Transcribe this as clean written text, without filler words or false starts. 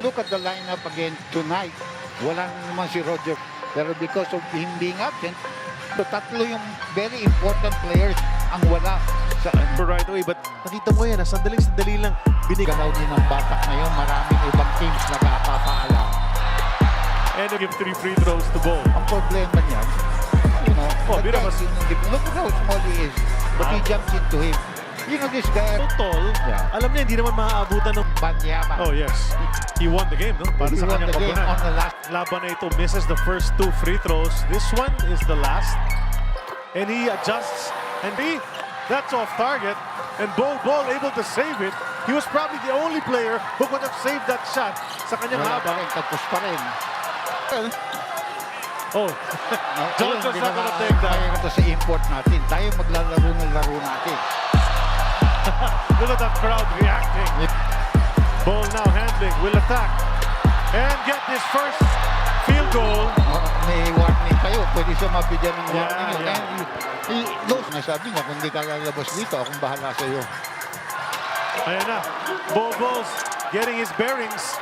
Look at the lineup again tonight. Wala na naman si Roger. Pero because of him being absent, tatlo yung very important players ang wala sa right away. But nakita mo yan, sandaling-sandali lang binigay. galaw din ng batak ngayon. Maraming ibang teams na kapapaalam. And give 3 free throws to Bol. Ang problema niyan, you know, Oh, bit of a- look at how small he is. But he jumps into him. You know, this guy, So tall, Yeah. alam niya hindi naman maaabutan ng... Banyama. Oh yes, he won the game, no? Para He sa won kanyang the game koponan. on the last. Laban na ito misses the first 2 free throws. This one is the last. And he adjusts. And that's off target. And Bol able to save it. He was probably the only player who could have saved that shot sa kanyang Wala pa habang. rin, tapos pa rin. Oh, Johnson's not gonna take that. Kaya ito sa import natin. Tayo maglalaro ng laro natin. Look at that crowd reacting. Bol now handling, will attack. And get this first field goal. May warning kayo. Pwede siya mabigyan ng warning. Yeah. Los, nasabi niya, kung hindi ka lalabas dito, akong bahala sa iyo. Ayan na. Bol's getting his bearings.